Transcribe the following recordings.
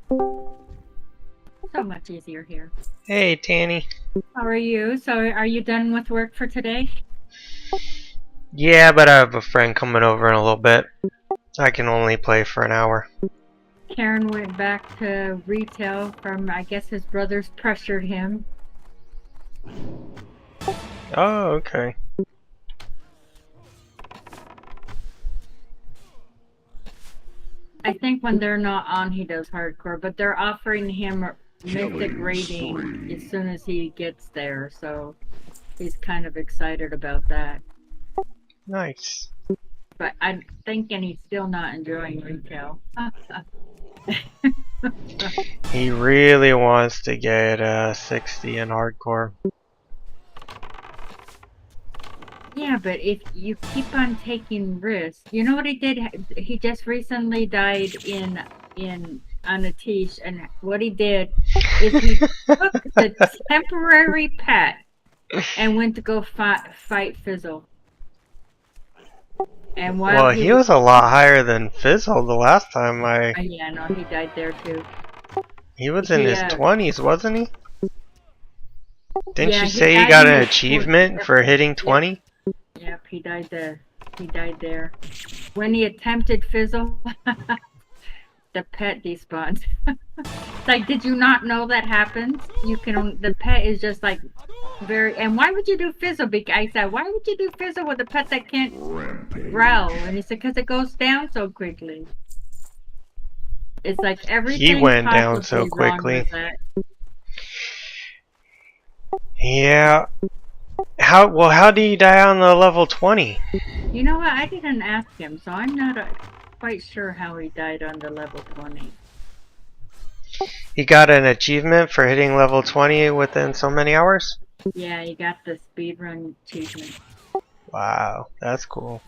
So much easier here. Hey, Tanny. How are you? So, are you done with work for today? Yeah, but I have a friend coming over in a little bit. I can only play for an hour. Karen went back to retail from, I guess his brothers pressured him. Oh, okay. I think when they're not on, he does hardcore, but they're offering him a mythic Killing rating as spree. soon as he gets there, so he's kind of excited about that. Nice. But I'm thinking he's still not enjoying retail. He really wants to get 60 in hardcore. Yeah, but if you keep on taking risks, you know what he did? He just recently died in on a tish, and what he did is he took the temporary pet and went to go fight Fizzle. And while Well, he he was, was a lot higher than Fizzle the last time I... yeah, no, he died there too. He was in He, his 20s, wasn't he? Didn't yeah, you he say he died got in an his 40s. achievement Yep, for hitting yep, 20? yep. He died there. He died there when he attempted Fizzle. The pet despawns. Like, did you not know that happens? You can, the pet is just like very, and why would you do Fizzle? I said, why would you do Fizzle with a pet that can't growl? Rampage. And he said, because it goes down so quickly. It's like He everything went down so possibly wrong quickly. with that. Yeah. How do you die on the level 20? You know what? I didn't ask him, so I'm not quite sure how he died on the level 20. He got an achievement for hitting level 20 within so many hours? Yeah, he got the speedrun achievement. Wow, that's cool.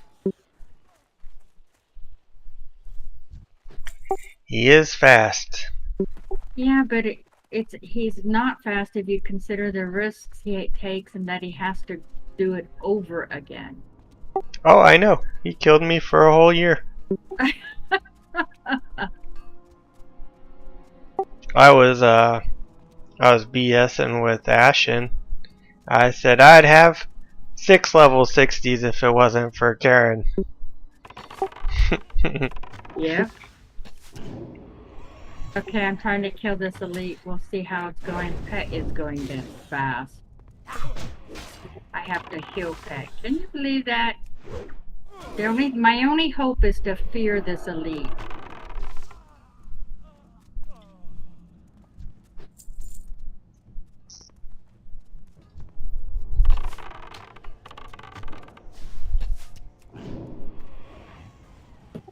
He is fast. Yeah, but he's not fast if you consider the risks he takes and that he has to do it over again. Oh, I know. He killed me for a whole year. I was I was BSing with Ashen. I said I'd have 6 level 60s if it wasn't for Karen. Yeah. Okay, I'm trying to kill this elite. We'll see how it's going. Pet is going down fast. I have to heal Pet. Can you believe that? My only hope is to fear this elite.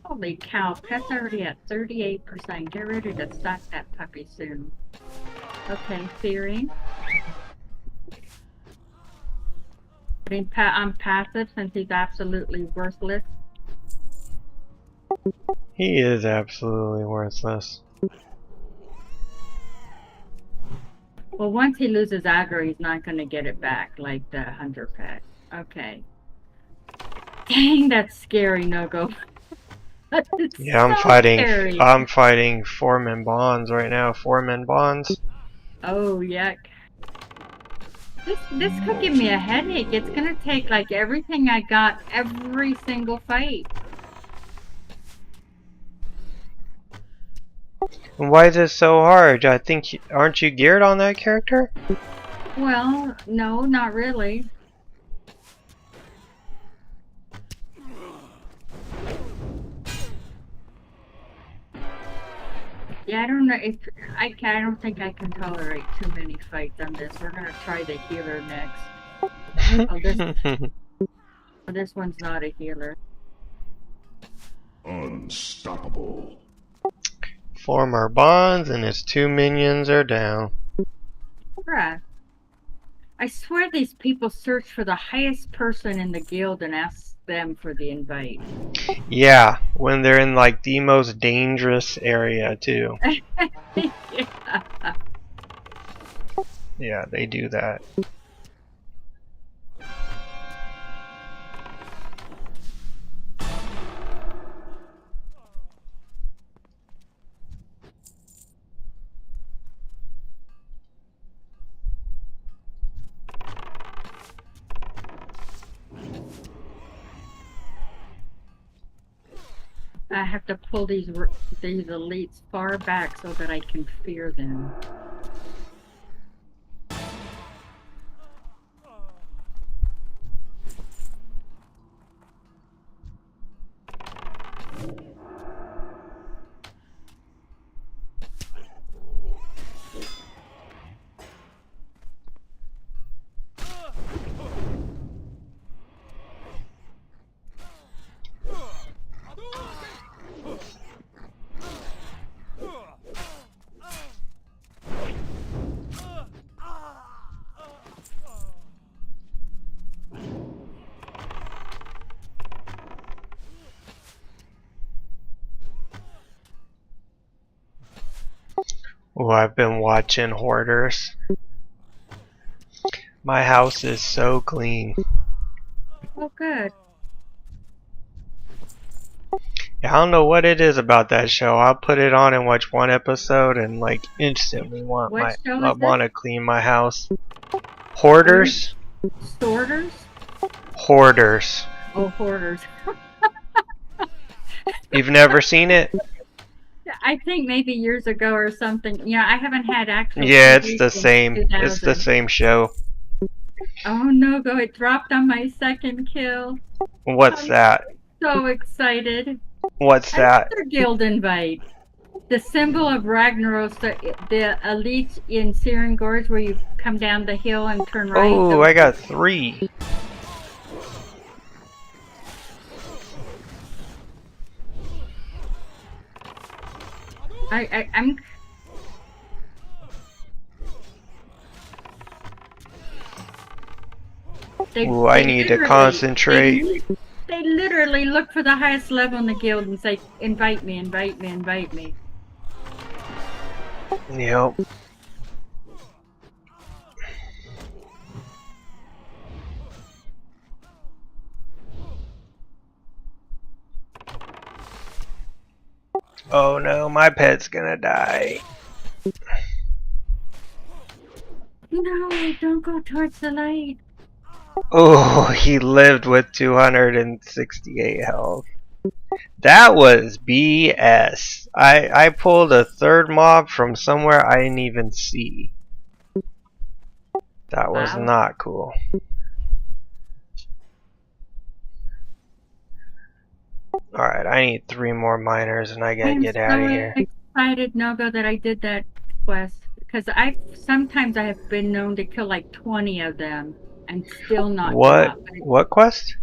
Holy cow, Pet's already at 38%. Get ready to sack that puppy soon. Okay, fearing. Putting Pet on passive since he's absolutely worthless. He is absolutely worthless. Well, once he loses aggro, he's not going to get it back like the hunter Pet. Okay. Dang, that's scary, Nogo. It's Yeah, so scary. I'm fighting foreman bonds right now. Foreman bonds. Oh, yuck. This could give me a headache. It's gonna take like everything I got every single fight. And why is it so hard? I think aren't you geared on that character? Well, no, not really. Yeah, I don't know if I don't think I can tolerate too many fights on this. We're gonna try the healer next. Oh, this one's not a healer. Unstoppable. Former bonds and his 2 minions are down. Bruh. I swear these people search for the highest person in the guild and ask them for the invite. Yeah, when they're in like the most dangerous area too. Yeah. Yeah, they do that. I have to pull these elites far back so that I can fear them. Oh, I've been watching Hoarders. My house is so clean. Oh, good. I don't know what it is about that show. I'll put it on and watch one episode and like instantly What show I is this? want to clean my house. Hoarders? Sorters? Hoarders. Oh, hoarders. You've never seen it? I think maybe years ago or something. Yeah, I haven't had actual Yeah, it's TV the since same. It's the 2000. same show. Oh no, go! It dropped on my second kill. What's I'm that? so excited. What's that? Another guild invite. The symbol of Ragnaros, the elite in Siren Gorge, where you come down the hill and turn right. Oh, I got 3. I'm. Ooh, I need to concentrate. They literally look for the highest level in the guild and say, invite me, invite me, invite me. Yep. Oh no, my pet's gonna die. No, don't go towards the light. Oh, he lived with 268 health. That was BS. I pulled a third mob from somewhere I didn't even see. That was Wow. not cool. Alright, I need 3 more miners and I gotta get out of here. I'm so excited, Nogo, that I did that quest. Because sometimes I have been known to kill like 20 of them and still not drop. What quest?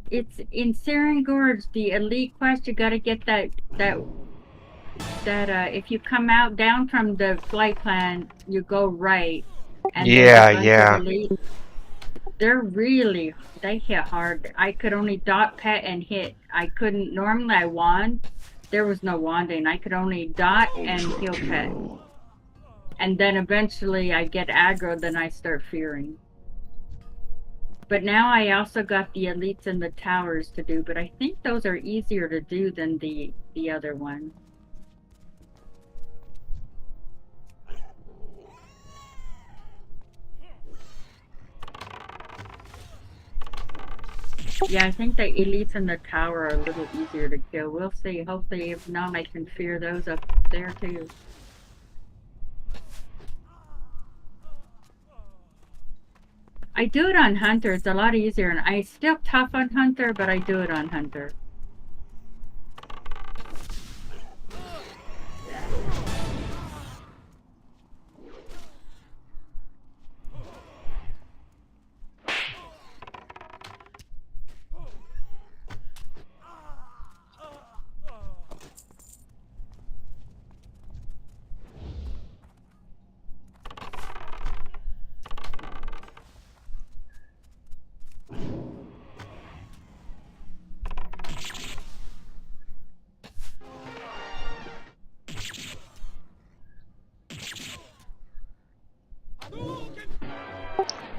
It's in Siren Gorge, the elite quest. You gotta get that if you come out down from the flight plan, you go right. And Yeah. They hit hard. I could only dot pet and hit. I couldn't, normally I wand. There was no wanding. I could only dot and heal pet. And then eventually I get aggro, then I start fearing. But now I also got the elites and the towers to do, but I think those are easier to do than the other one. Yeah, I think the elites and the tower are a little easier to kill. We'll see. Hopefully, if not, I can fear those up there too. I do it on Hunter. It's a lot easier, and I still tough on Hunter, but I do it on Hunter.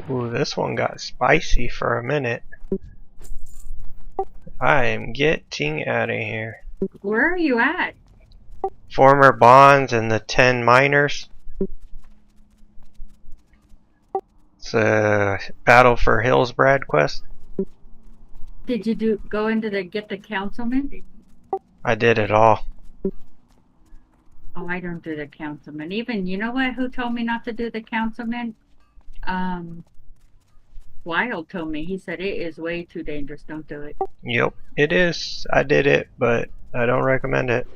Ooh, this one got spicy for a minute. I am getting out of here. Where are you at? Former bonds and the 10 miners. It's a Battle for Hillsbrad quest. Did you go into get the councilman? I did it all. Oh, I don't do the councilman. Even, you know what? Who told me not to do the councilman? Um, Wild told me. He said it is way too dangerous. Don't do it. Yep, it is. I did it, but I don't recommend it.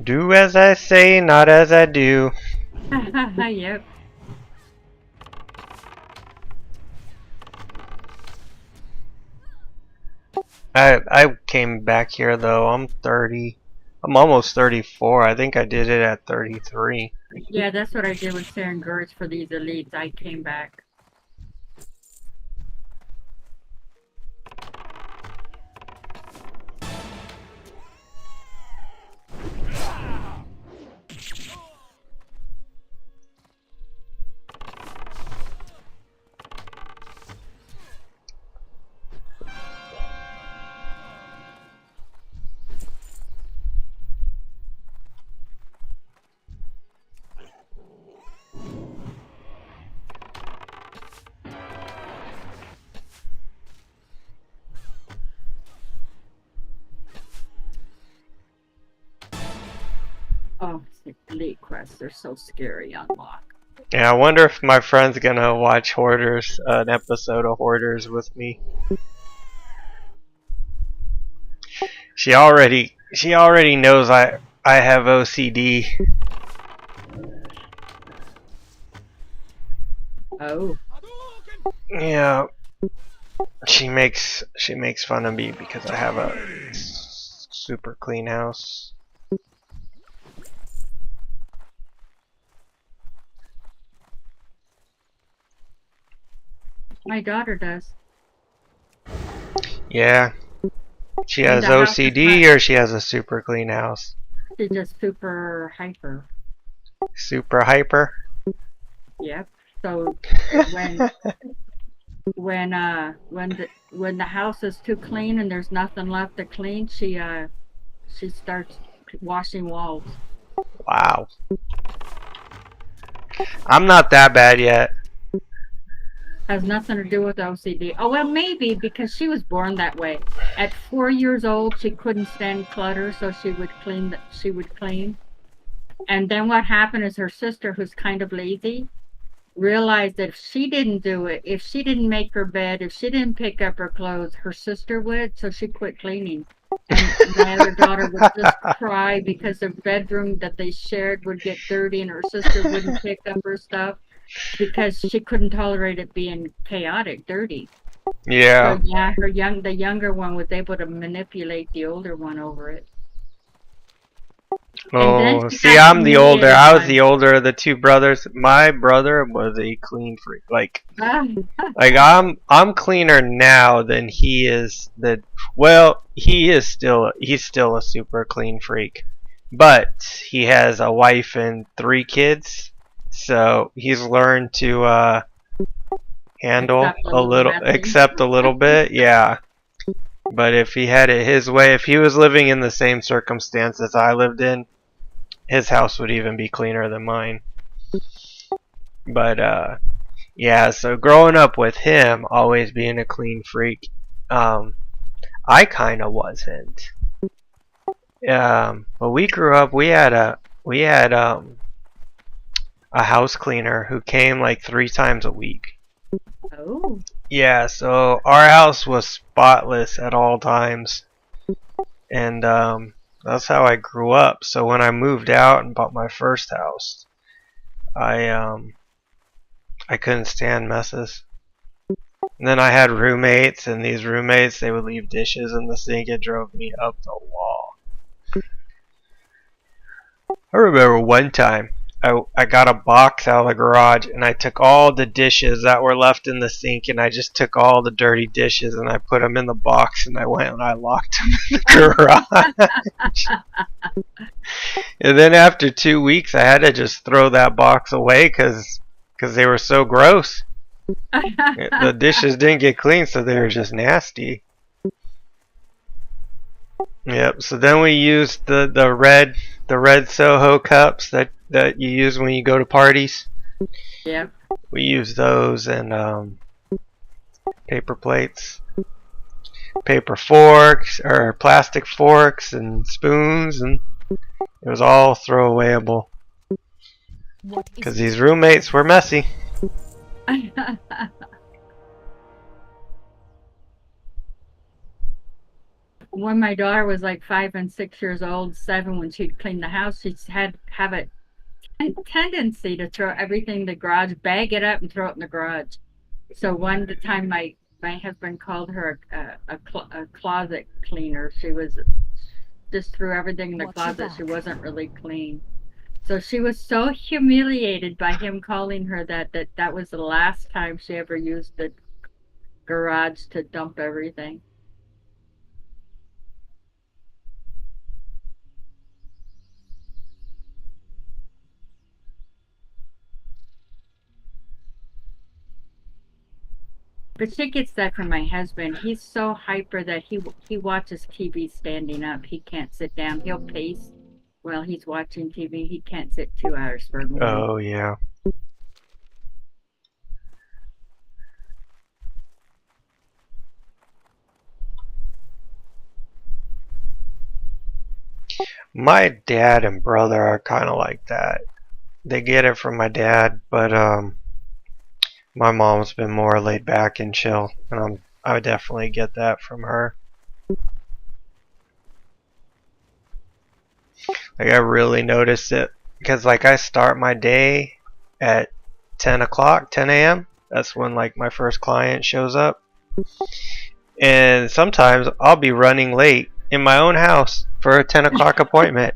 Do as I say, not as I do. Yep. I came back here though. I'm 30. I'm almost 34. I think I did it at 33. Yeah, that's what I did with Saren Gertz for these elites. I came back. Oh, elite quests. They're so scary on lock. Yeah, I wonder if my friend's gonna watch Hoarders, an episode of Hoarders with me. She already knows I have OCD. Oh. Yeah, she makes fun of me because I have a super clean house. My daughter does. Yeah, she And has the house is OCD or she has a super clean house. she's just super hyper. Super hyper. Yep. So when the house is too clean and there's nothing left to clean, she starts washing walls. Wow. I'm not that bad yet. Has nothing to do with OCD. Oh well, maybe because she was born that way. At 4 years old, she couldn't stand clutter, so she would clean. She would clean. And then what happened is her sister, who's kind of lazy, realized that if she didn't do it, if she didn't make her bed, if she didn't pick up her clothes, her sister would. So she quit cleaning. And my other daughter would just cry because the bedroom that they shared would get dirty, and her sister wouldn't pick up her stuff because she couldn't tolerate it being chaotic, dirty. Yeah. So yeah, the younger one was able to manipulate the older one over it. And then Oh, she see, got I'm the older. humiliated I was by the older of the two brothers. My brother was a clean freak. Like ah, I'm cleaner now than he is. Well, he's still a super clean freak, but he has a wife and 3 kids, so he's learned to handle accept a a little little, messy. accept a little bit. Yeah. But if he had it his way, if he was living in the same circumstances I lived in, his house would even be cleaner than mine. But yeah, so growing up with him always being a clean freak, I kind of wasn't. But we grew up. We had a house cleaner who came like 3 times a week. Oh, Yeah, so our house was spotless at all times, and that's how I grew up. So when I moved out and bought my first house, I couldn't stand messes. And then I had roommates, and these roommates, they would leave dishes in the sink. It drove me up the wall. I remember one time I got a box out of the garage and I took all the dishes that were left in the sink and I just took all the dirty dishes and I put them in the box and I went and I locked them in the garage. And then after 2 weeks I had to just throw that box away because they were so gross. The dishes didn't get clean, so they were just nasty. Yep. So then we used the red Soho cups that you use when you go to parties. yep. We use those and paper plates, paper forks, or plastic forks and spoons, and it was all throwawayable. Because these roommates were messy. When my daughter was like 5 and 6 years old, 7, when she'd clean the house, she'd have a tendency to throw everything in the garage, bag it up, and throw it in the garage. So one time, my husband called her a closet cleaner. She was just threw everything in the closet. She wasn't really clean. So she was so humiliated by him calling her that was the last time she ever used the garage to dump everything. But she gets that from my husband. He's so hyper that he watches TV standing up. He can't sit down. He'll pace while he's watching TV. He can't sit 2 hours for a movie. Oh, yeah. My dad and brother are kind of like that. They get it from my dad, but my mom's been more laid back and chill, and I would definitely get that from her. Like I really noticed it because like I start my day at 10 o'clock, 10 a.m. That's when like my first client shows up, and sometimes I'll be running late in my own house for a 10 o'clock appointment.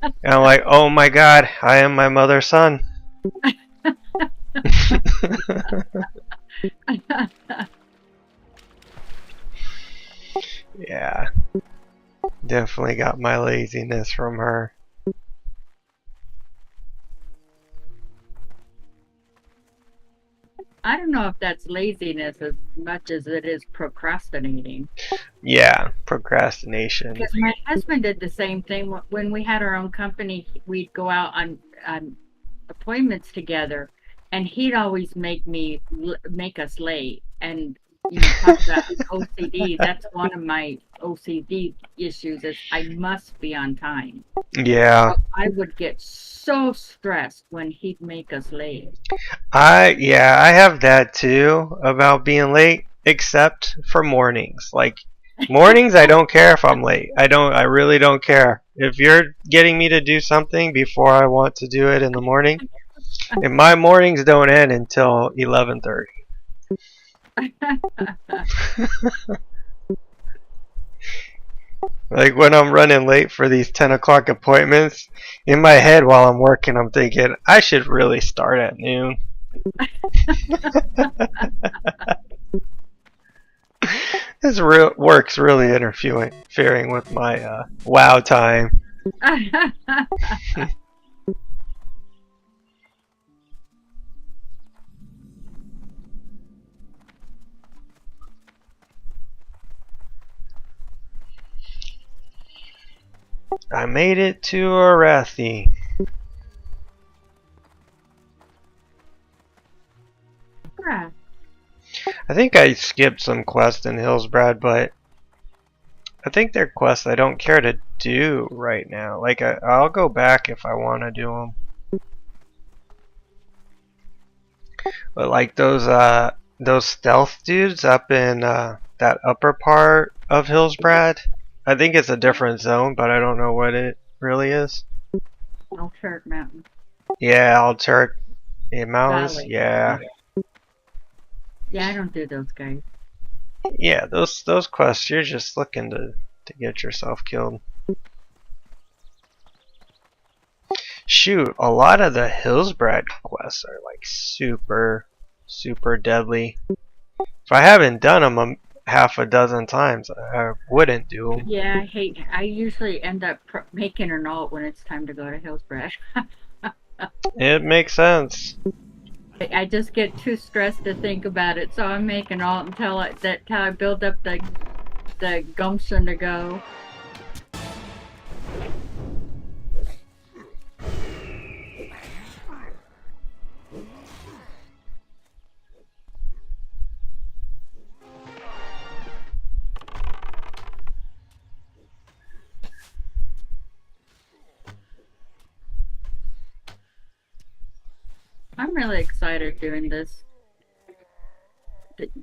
And I'm like, oh my god, I am my mother's son. Yeah, definitely got my laziness from her. I don't know if that's laziness as much as it is procrastinating. Yeah, procrastination. Because my husband did the same thing when we had our own company. We'd go out on appointments together, and he'd always make us late. And talk about OCD. That's one of my OCD issues is I must be on time. Yeah. So I would get so stressed when he'd make us late. I have that too about being late, except for mornings. Like mornings I don't care if I'm late. I really don't care. If you're getting me to do something before I want to do it in the morning, and my mornings don't end until 11:30. Like when I'm running late for these 10 o'clock appointments, in my head while I'm working, I'm thinking I should really start at noon. This work's really interfering with my wow time. I made it to Arathi. I think I skipped some quests in Hillsbrad, but I think they're quests I don't care to do right now. Like I'll go back if I want to do them. But like those stealth dudes up in that upper part of Hillsbrad, I think it's a different zone, but I don't know what it really is. Alturic Mountain. Yeah, Alturic Mountains. Valley. Yeah. Yeah, I don't do those guys. Yeah, those quests, you're just looking to get yourself killed. Shoot, a lot of the Hillsbrad quests are like super deadly. If I haven't done them half a dozen times, I wouldn't do them. Yeah, I usually end up making an alt when it's time to go to Hillsbrad. It makes sense. I just get too stressed to think about it, so I make an alt until I build up the gumption to go. I'm really excited doing this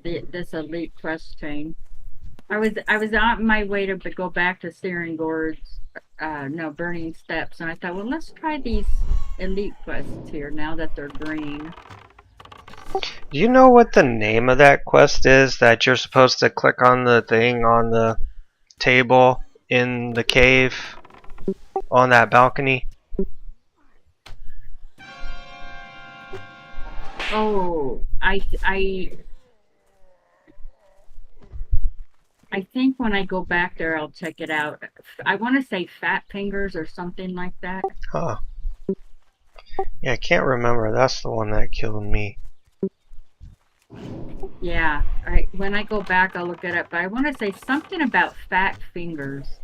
this elite quest chain. I was on my way to go back to Searing Gorge, no, Burning Steps, and I thought, well, let's try these elite quests here now that they're green. Do you know what the name of that quest is that you're supposed to click on the thing on the table in the cave on that balcony? Oh, I think when I go back there, I'll check it out. I want to say Fat Fingers or something like that. Huh. Yeah, I can't remember. That's the one that killed me. Yeah, when I go back, I'll look it up. But I want to say something about Fat Fingers.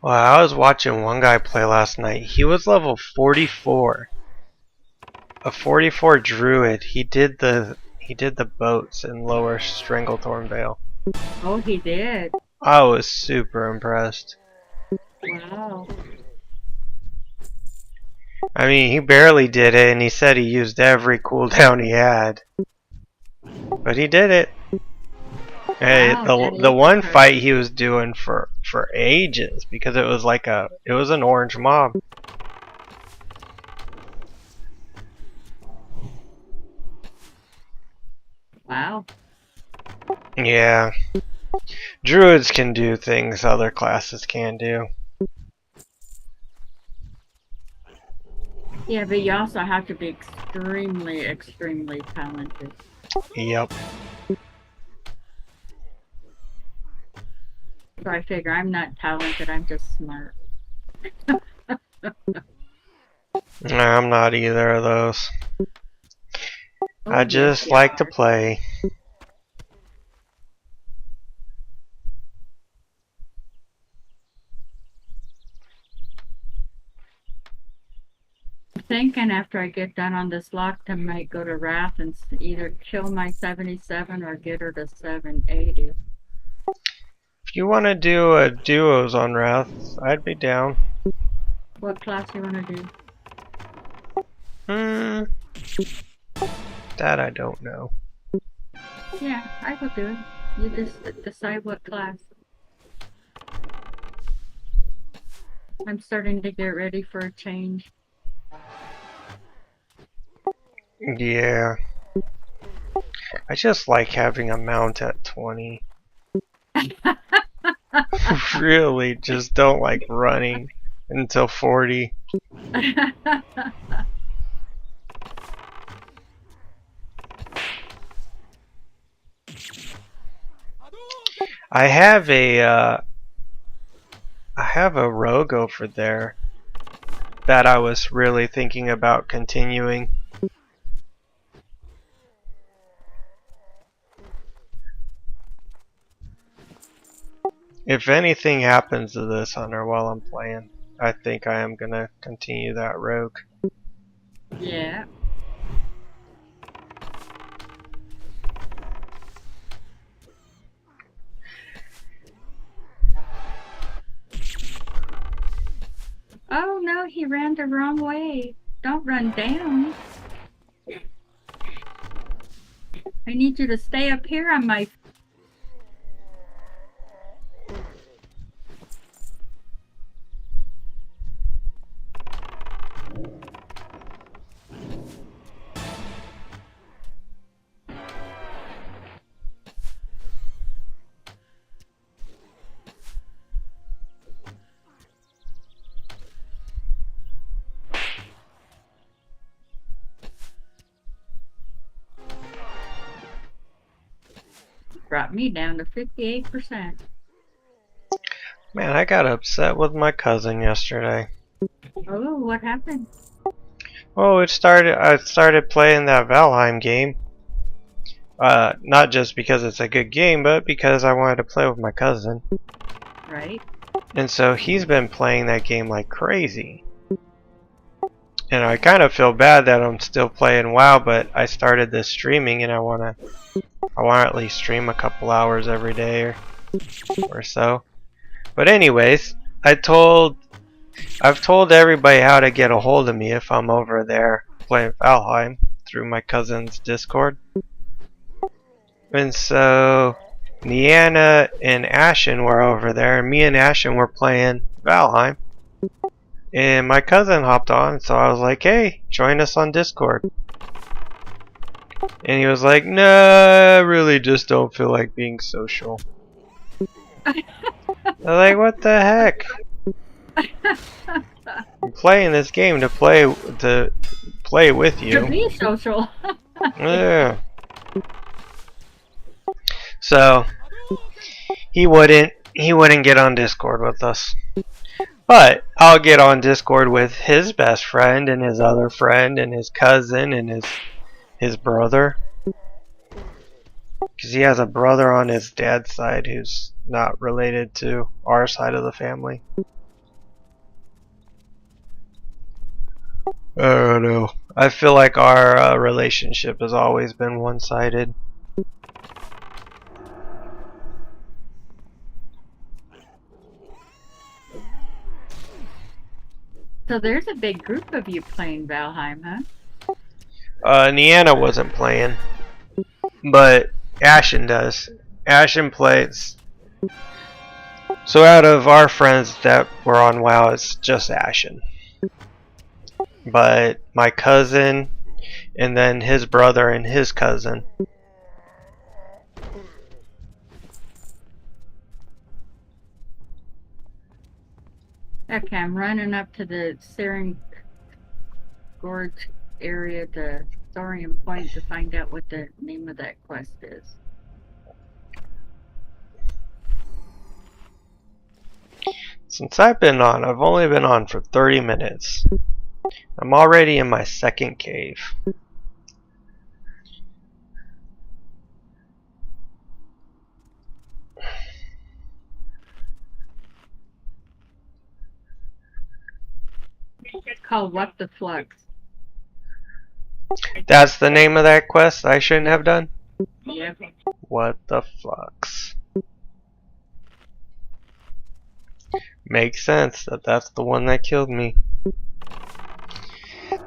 Well, I was watching one guy play last night. He was level 44. A 44 druid. He did the boats in Lower Stranglethorn Vale. Oh, he did. I was super impressed. Wow. I mean, he barely did it, and he said he used every cooldown he had. But he did it. Hey, Wow, the one fight he was doing for ages because it was like it was an orange mob. Wow. Yeah. Druids can do things other classes can't do. Yeah, but you also have to be extremely, extremely talented. Yep. So I figure I'm not talented, I'm just smart. No, I'm not either of those. Oh, I just like to play. I'm thinking after I get done on this lock, I might go to Wrath and either kill my 77 or get her to 780. If you want to do a duos on Wrath, I'd be down. What class you want to do? That I don't know. Yeah, I will do it. You just decide what class. I'm starting to get ready for a change. Yeah. I just like having a mount at 20. Really, just don't like running until 40. I have a rogue over there that I was really thinking about continuing. If anything happens to this hunter while I'm playing, I think I am gonna continue that rogue. Yeah. Oh no, he ran the wrong way. Don't run down. I need you to stay up here on my... Brought me down to 58%. Man, I got upset with my cousin yesterday. Oh, what happened? Oh, I started playing that Valheim game. Not just because it's a good game, but because I wanted to play with my cousin. Right. And so he's been playing that game like crazy. And I kind of feel bad that I'm still playing WoW, but I started this streaming and I wanna at least stream a couple hours every day or so. But anyways, I've told everybody how to get a hold of me if I'm over there. playing Valheim through my cousin's Discord. And so Niana and Ashen were over there, and me and Ashen were playing Valheim. And my cousin hopped on, so I was like, hey, join us on Discord. And he was like, nah, I really just don't feel like being social. I was like, what the heck? I'm playing this game to play with you. To be social. Yeah. So he wouldn't get on Discord with us. But I'll get on Discord with his best friend and his other friend and his cousin and his brother. Because he has a brother on his dad's side who's not related to our side of the family. I don't know. I feel like our relationship has always been one-sided. So there's a big group of you playing Valheim, huh? Niana wasn't playing, but Ashen does. Ashen plays. So out of our friends that were on WoW, it's just Ashen. But my cousin, and then his brother and his cousin. Okay, I'm running up to the Searing Gorge area, the Thorium Point, to find out what the name of that quest is. Since I've been on, I've only been on for 30 minutes. I'm already in my second cave. It's called What the Flux. That's the name of that quest I shouldn't have done? Yep. What the flux? Makes sense that that's the one that killed me.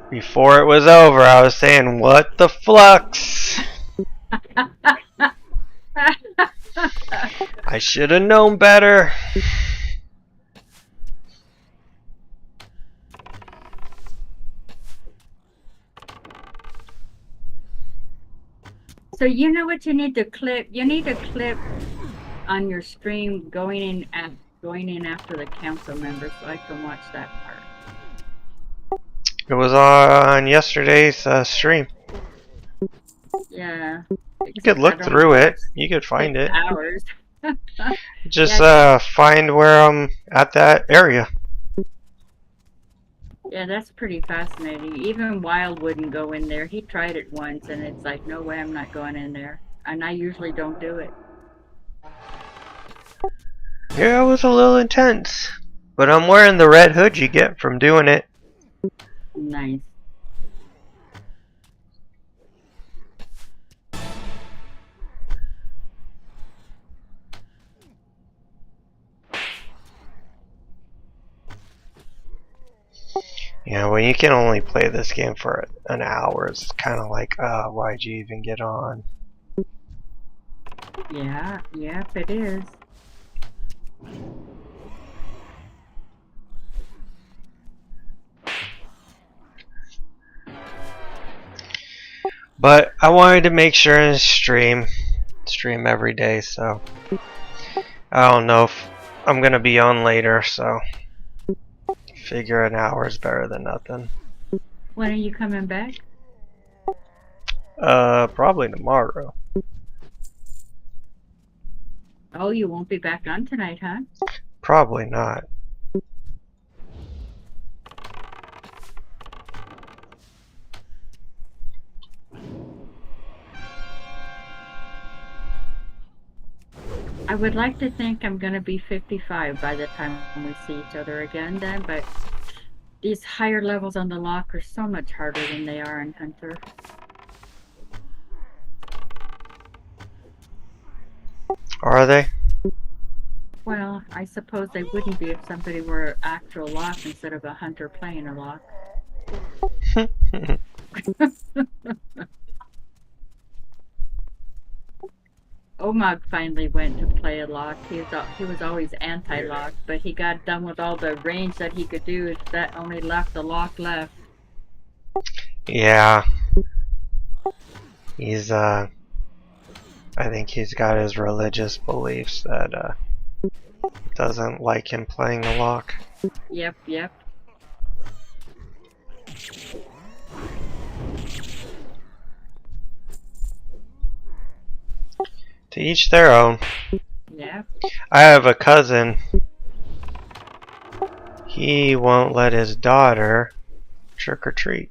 Before it was over, I was saying, what the flux? I should have known better. So you know what you need to clip? You need to clip on your stream going in after the council members, so I can watch that part. It was on yesterday's stream. Yeah. You could look through it. You could find it. Hours. Just find where I'm at that area. Yeah, that's pretty fascinating. Even Wild wouldn't go in there. He tried it once, and it's like, no way, I'm not going in there. And I usually don't do it. Yeah, it was a little intense. But I'm wearing the red hood you get from doing it. Nice. Yeah, when you can only play this game for an hour, it's kind of like, why'd you even get on? Yeah, yep, it is. But I wanted to make sure and stream every day, so I don't know if I'm gonna be on later, so figure an hour is better than nothing. When are you coming back? Probably tomorrow. Oh, you won't be back on tonight, huh? Probably not. I would like to think I'm going to be 55 by the time we see each other again then, but these higher levels on the lock are so much harder than they are in Hunter. Are they? Well, I suppose they wouldn't be if somebody were actual lock instead of a Hunter playing a lock. Omag finally went to play a lock. He was always anti-lock, but he got done with all the range that he could do. That only left the lock left. Yeah, he's I think he's got his religious beliefs that doesn't like him playing the lock. Yep, yep. To each their own. Yeah. I have a cousin. He won't let his daughter trick or treat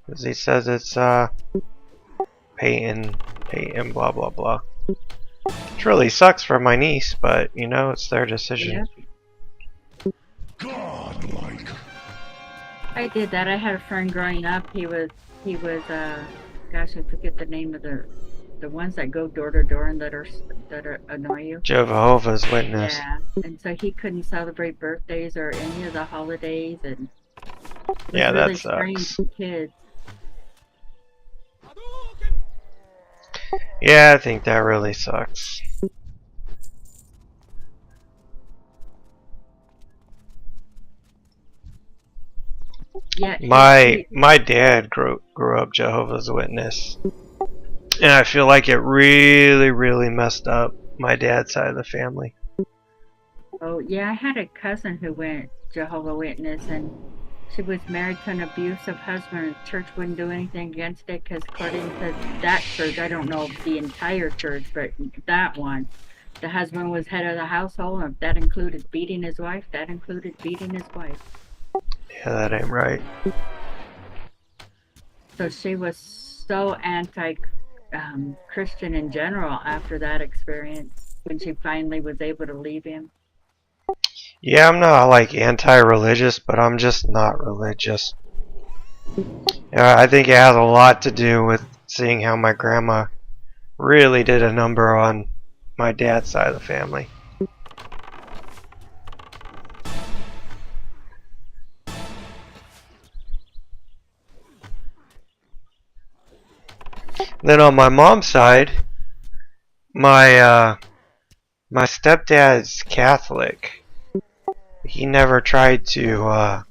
because he says it's Peyton, blah blah blah. Which really sucks for my niece, but you know it's their decision. Yep. Godlike. I did that. I had a friend growing up. He was gosh, I forget the name of the ones that go door to door and that are annoy you. Jehovah's Witness. Yeah, and so he couldn't celebrate birthdays or any of the holidays, and Yeah, really that sucks. strange kid. Yeah, I think that really sucks. Yeah, My dad grew up Jehovah's Witness, and I feel like it really messed up my dad's side of the family. oh yeah, I had a cousin who went Jehovah Witness, and she was married to an abusive husband. The church wouldn't do anything against it because, according to that church, I don't know the entire church, but that one, the husband was head of the household, and if that included beating his wife, that included beating his wife. Yeah, that ain't right. So she was so anti Christian in general after that experience when she finally was able to leave him. Yeah, I'm not like anti-religious, but I'm just not religious. Yeah, I think it has a lot to do with seeing how my grandma really did a number on my dad's side of the family. Then on my mom's side, my my stepdad's Catholic. He never tried to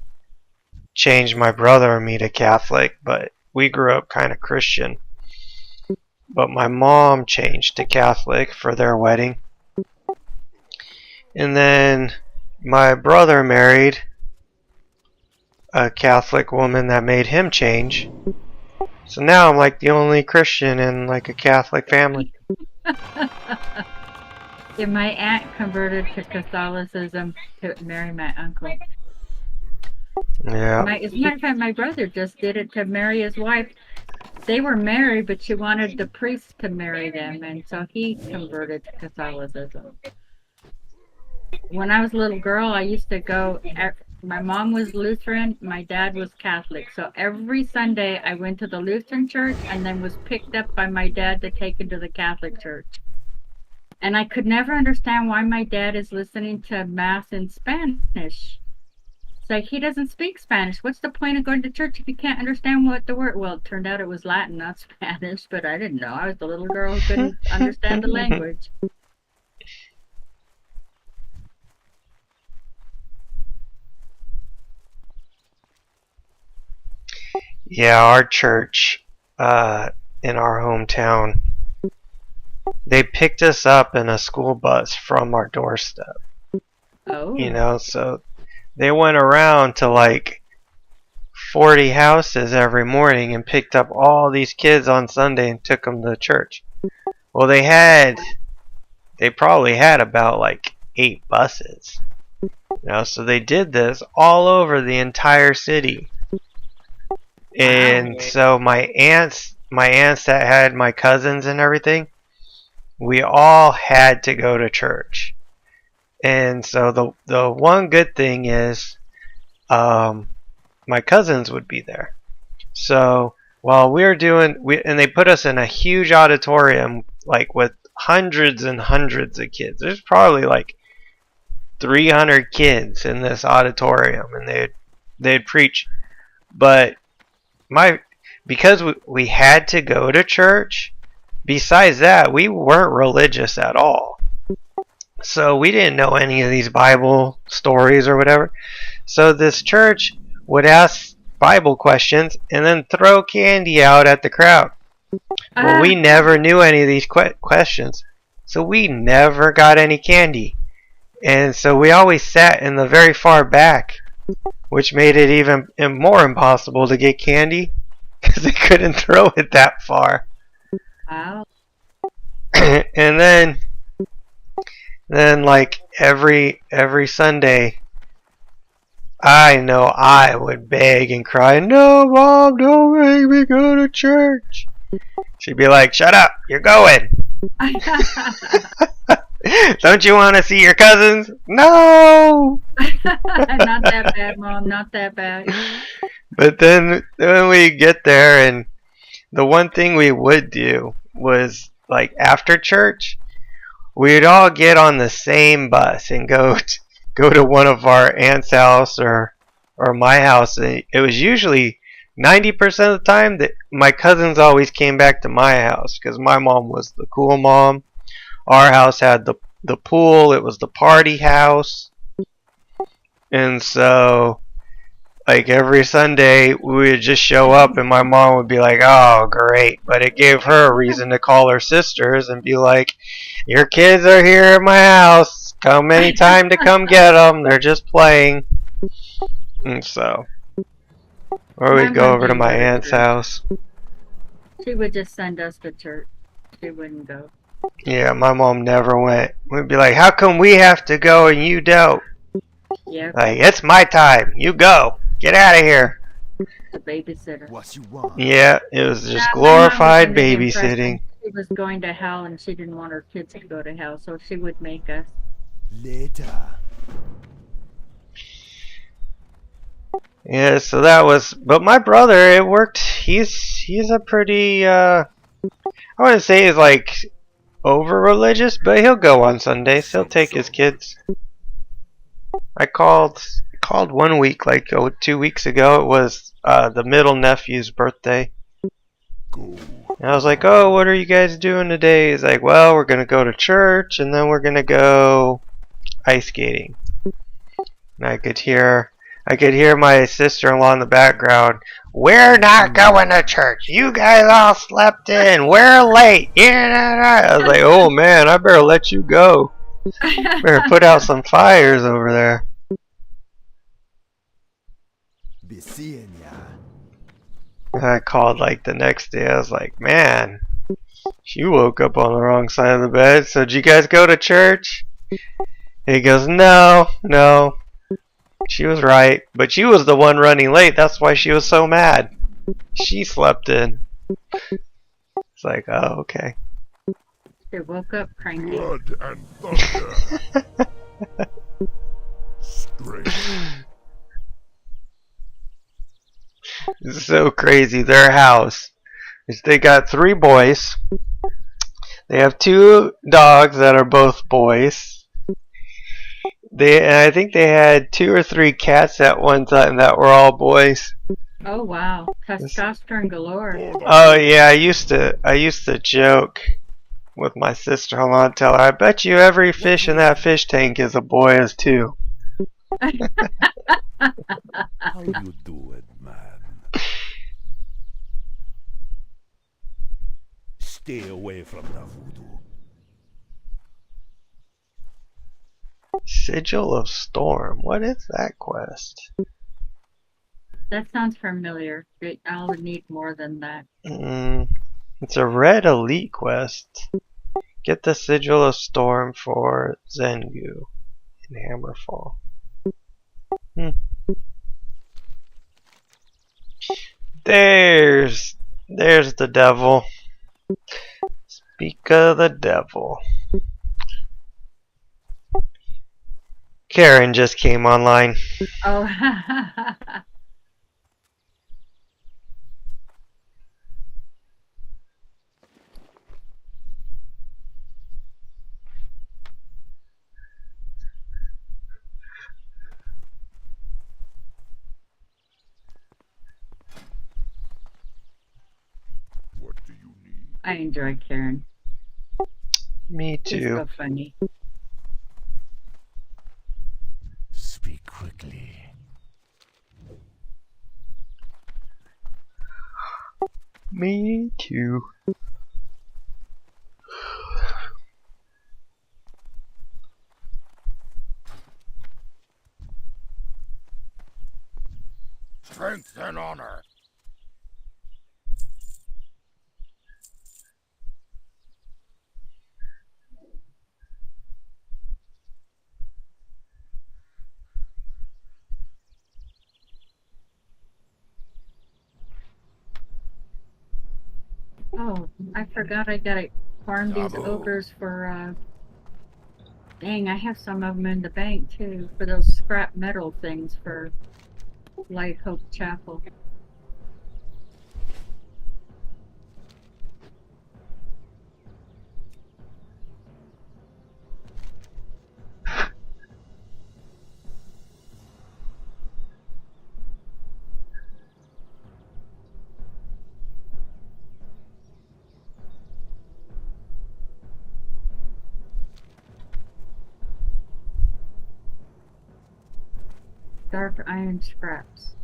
change my brother and me to Catholic, but we grew up kind of Christian. But my mom changed to Catholic for their wedding. And then my brother married a Catholic woman that made him change. So now I'm like the only Christian in like a Catholic family. Yeah, my aunt converted to Catholicism to marry my uncle. Yeah. As a matter of fact, my brother just did it to marry his wife. They were married, but she wanted the priest to marry them, and so he converted to Catholicism. When I was a little girl, I used to go. My mom was Lutheran, my dad was Catholic. So every Sunday, I went to the Lutheran church and then was picked up by my dad to take into the Catholic church. And I could never understand why my dad is listening to Mass in Spanish. It's like he doesn't speak Spanish. What's the point of going to church if you can't understand what the word? Well, it turned out it was Latin, not Spanish, but I didn't know. I was the little girl who couldn't understand the language. Yeah, our church in our hometown, they picked us up in a school bus from our doorstep. Oh. You know, so they went around to like 40 houses every morning and picked up all these kids on Sunday and took them to church. Well, they probably had about like 8 buses. You know, so they did this all over the entire city. And so my aunts that had my cousins and everything, we all had to go to church. And so the one good thing is my cousins would be there. So while and they put us in a huge auditorium like with hundreds and hundreds of kids. There's probably like 300 kids in this auditorium, and they'd preach. But my because we had to go to church. Besides that, we weren't religious at all. So we didn't know any of these Bible stories or whatever. So this church would ask Bible questions and then throw candy out at the crowd. Well, we never knew any of these questions. So we never got any candy. And so we always sat in the very far back, which made it even more impossible to get candy because they couldn't throw it that far. Wow. And then like every Sunday, I know I would beg and cry, "No, Mom, don't make me go to church." She'd be like, "Shut up, you're going." "Don't you want to see your cousins?" "No." Not that bad, Mom. Not that bad. But then we get there, and the one thing we would do was, like, after church, we'd all get on the same bus and go to one of our aunt's house or my house. And it was usually 90% of the time that my cousins always came back to my house because my mom was the cool mom. Our house had the pool. It was the party house. And so, like, every Sunday, we would just show up and my mom would be like, "Oh, great." But it gave her a reason to call her sisters and be like, "Your kids are here at my house. Come anytime to come get them. They're just playing." And so, or we'd go over to my aunt's house. She would just send us to church. She wouldn't go. Yeah, my mom never went. We'd be like, "How come we have to go and you don't?" Yeah, Like, "It's my time. You go. Get out of here." the babysitter. What you want? Yeah, it was just Yeah, my mom was glorified under the impression babysitting. she was going to hell and she didn't want her kids to go to hell, so she would make us. Later. Yeah, so that was. But my brother, it worked. He's a pretty. I wouldn't say he's like over religious, but he'll go on Sundays. He'll take his kids. I called 1 week, like 2 weeks ago. It was the middle nephew's birthday. Go. And I was like, "Oh, what are you guys doing today?" He's like, "Well, we're gonna go to church, and then we're gonna go ice skating." And I could hear my sister-in-law in the background. "We're not going to church. You guys all slept in. We're late." Yeah. I was like, "Oh man, I better let you go. Better put out some fires over there." Be seeing ya. And I called like the next day. I was like, "Man, she woke up on the wrong side of the bed. So did you guys go to church?" He goes, "No. She was right, but she was the one running late. That's why she was so mad. She slept in." It's like, oh, okay. She woke up cranky. Blood and thunder. Straight. It's so crazy. Their house is they got 3 boys. They have 2 dogs that are both boys. And I think they had 2 or 3 cats at one time that were all boys. Oh wow, testosterone galore. Oh yeah, I used to joke with my sister-in-law and tell her, "I bet you every fish in that fish tank is a boy as too." How you do it, man? Stay away from the voodoo. Sigil of Storm. What is that quest? That sounds familiar. I'll need more than that. It's a red elite quest. Get the Sigil of Storm for Zengu in Hammerfall. There's the devil. Speak of the devil. Karen just came online. Oh, I enjoy Karen. Me He's too. so funny. Speak quickly. Me too. Strength and honor. Oh, I forgot I gotta farm these Bravo. ogres for, dang, I have some of them in the bank too, for those scrap metal things for Light Hope Chapel. Dark iron scraps.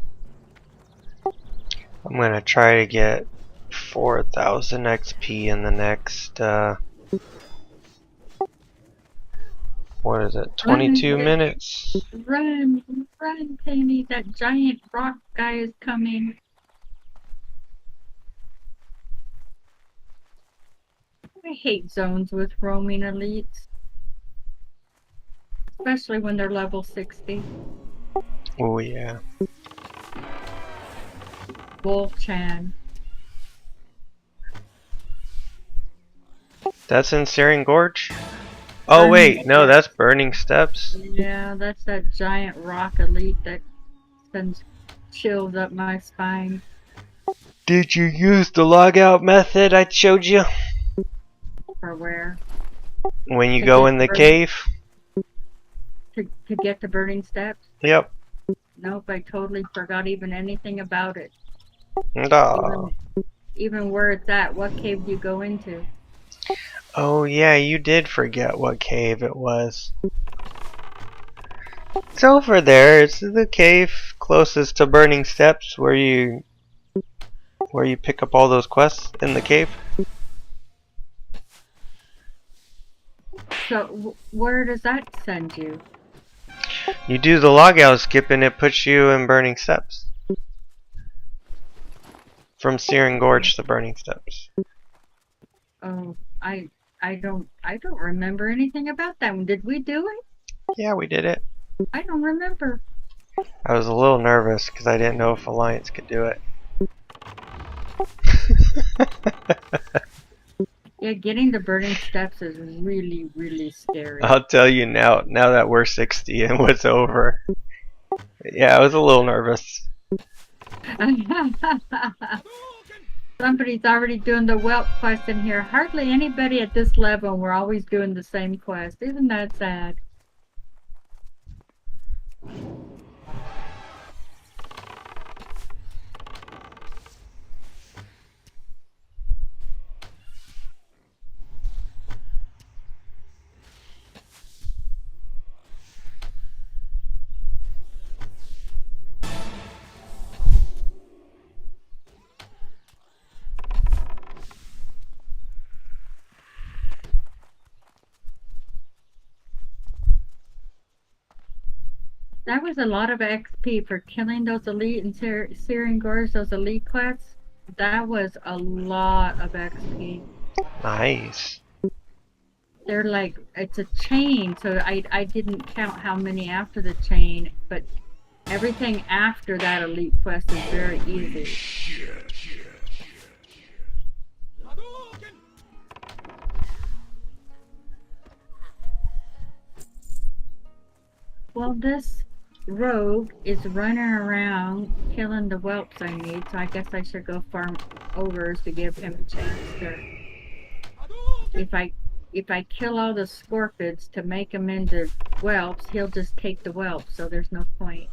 I'm gonna try to get 4,000 XP in the next, what is it, 22 minutes? Run, run, Penny! That giant rock guy is coming. I hate zones with roaming elites, especially when they're level 60. Oh yeah. Wolf-chan. That's in Searing Gorge? Oh Burning wait, no, Steps. that's Burning Steps. Yeah, that's that giant rock elite that sends chills up my spine. Did you use the logout method I showed you? For where? When you To go get in the burning- cave? To get to Burning Steps? Yep. Nope, I totally forgot even anything about it. Aw. Even where it's at. What cave do you go into? Oh yeah, you did forget what cave it was. It's over there. It's the cave closest to Burning Steps where you pick up all those quests in the cave. So, where does that send you? You do the logout skip and it puts you in Burning Steps. From Searing Gorge to Burning Steps. Oh, I don't remember anything about that one. Did we do it? Yeah, we did it. I don't remember. I was a little nervous because I didn't know if Alliance could do it. Yeah, getting to Burning Steps is really, really scary. I'll tell you now that we're 60 and what's over. Yeah, I was a little nervous. Somebody's already doing the whelp quest in here. Hardly anybody at this level. We're always doing the same quest. Isn't that sad? That was a lot of XP for killing those elite and Searing Gorge, those elite quests. That was a lot of XP. Nice. They're like, it's a chain, so I didn't count how many after the chain, but everything after that elite quest is very easy. Well, this rogue is running around killing the whelps I need, so I guess I should go farm ogres to give him a chance to... If I kill all the scorpids to make them into whelps, he'll just take the whelps, so there's no point.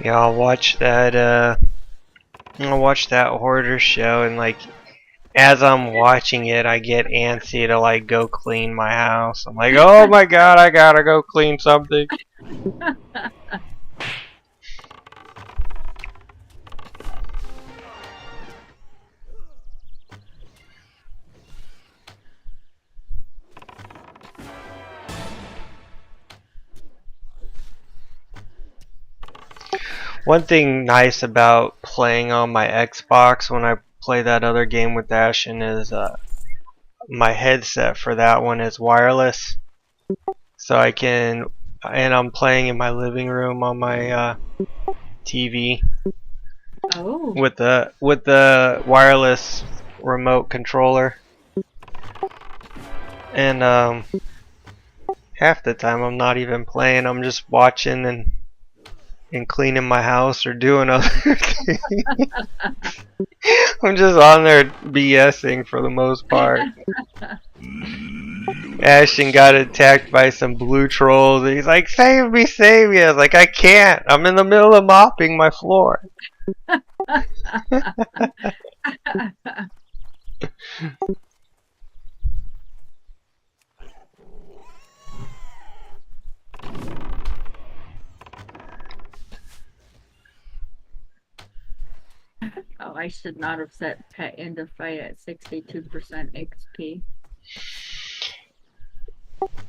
Yeah, I'll watch that hoarder show, and like as I'm watching it, I get antsy to like go clean my house. I'm like, oh my god, I gotta go clean something. One thing nice about playing on my Xbox when I play that other game with Ashen is my headset for that one is wireless, so I can, and I'm playing in my living room on my TV Oh, with the wireless remote controller, and half the time I'm not even playing. I'm just watching and cleaning my house or doing other things. I'm just on there BSing for the most part. Ashton got attacked by some blue trolls, and he's like, "Save me, save me!" I was like, "I can't. I'm in the middle of mopping my floor." oh, I should not have set pet into fight at 62% XP.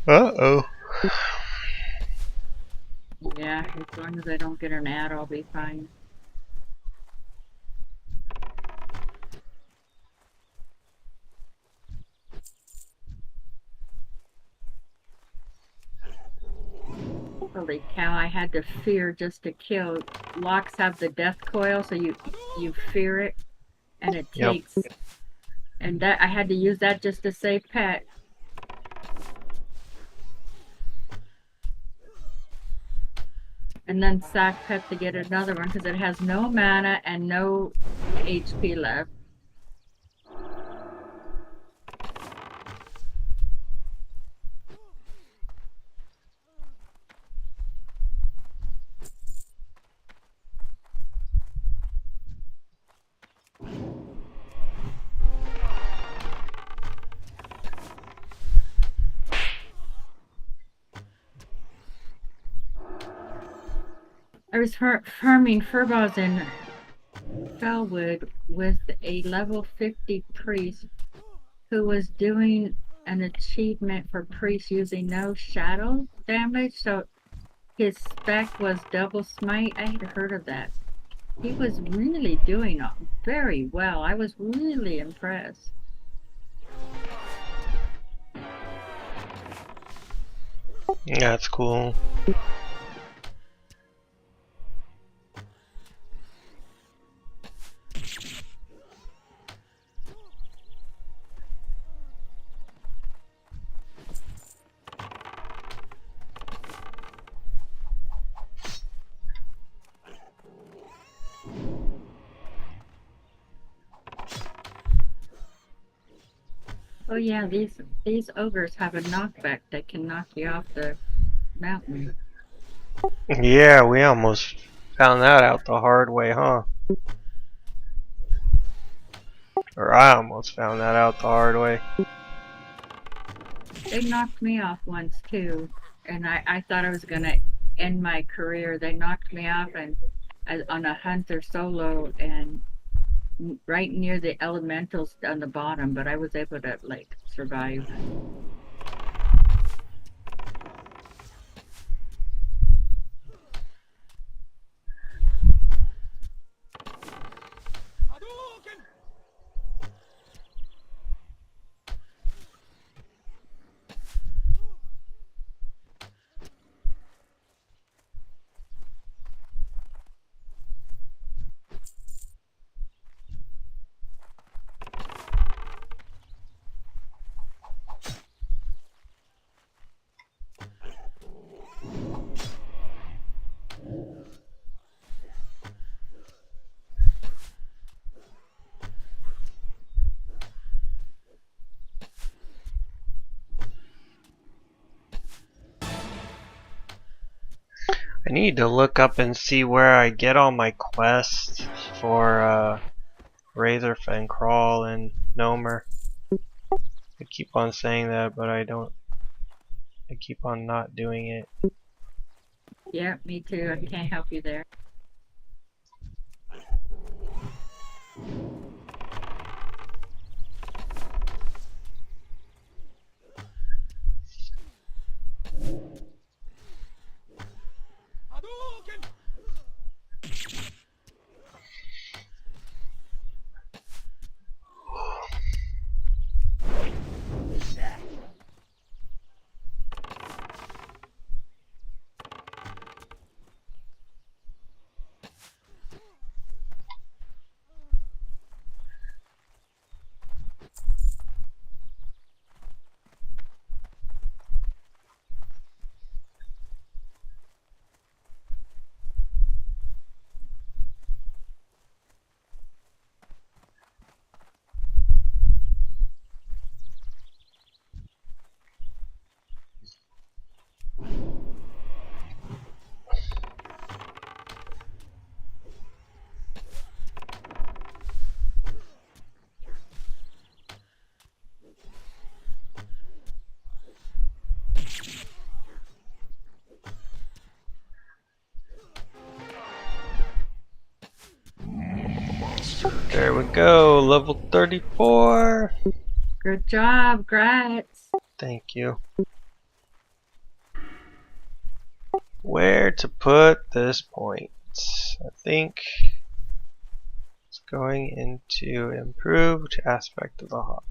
Uh-oh. Yeah, as long as I don't get an ad, I'll be fine. Holy cow, I had to fear just to kill. Locks have the death coil, so you fear it, and it Yep. takes. And that I had to use that just to save pet. And then sack pet to get another one because it has no mana and no HP left. I was farming furballs in Fellwood with a level 50 priest who was doing an achievement for priest using no shadow damage, so his spec was double smite. I had heard of that. He was really doing very well. I was really impressed. That's cool. Oh yeah, these ogres have a knockback that can knock you off the mountain. Yeah, we almost found that out the hard way, huh? Or I almost found that out the hard way. They knocked me off once too, and I thought I was gonna end my career. They knocked me off and on a hunter solo and right near the elementals on the bottom, but I was able to like survive. I need to look up and see where I get all my quests for Razorfen Crawl and Nomer. I keep on saying that, but I don't. I keep on not doing it. Yeah, me too. I can't help you there. There we go, level 34. Good job, Gratz. Thank you. Where to put this point? I think it's going into improved aspect of the hawk.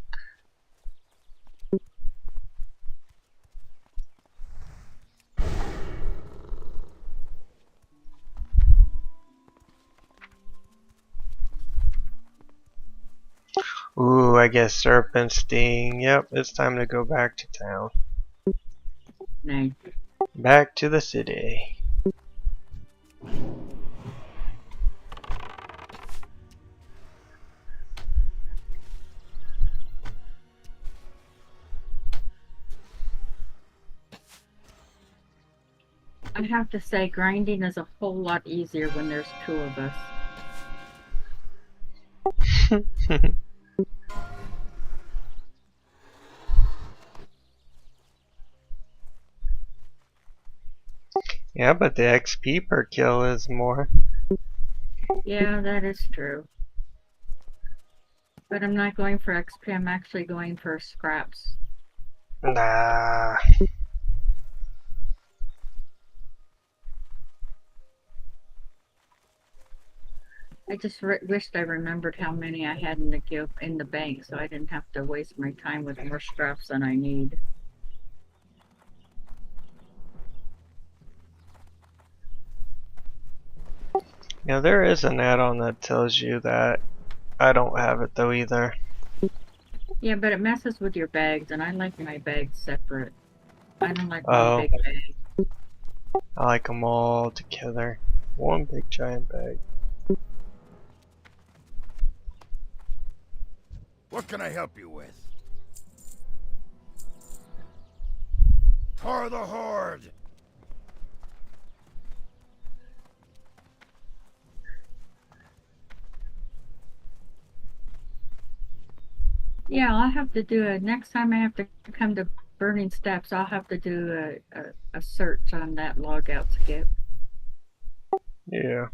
Ooh, I guess Serpent Sting. Yep, it's time to go back to town. Nice. Back to the city. I have to say, grinding is a whole lot easier when there's two of us. Yeah, but the XP per kill is more. Yeah, that is true. But I'm not going for XP, I'm actually going for scraps. Nah. I just wished I remembered how many I had in the bank, so I didn't have to waste my time with more scraps than I need. Yeah, there is an add-on that tells you that. I don't have it though either. Yeah, but it messes with your bags, and I like my bags separate. I don't like one Oh, big bag. I like them all together. One big giant bag. What can I help you with? For the Horde! Yeah, I'll have to do it. Next time I have to come to Burning Steps, I'll have to do a search on that logout skip. Yeah.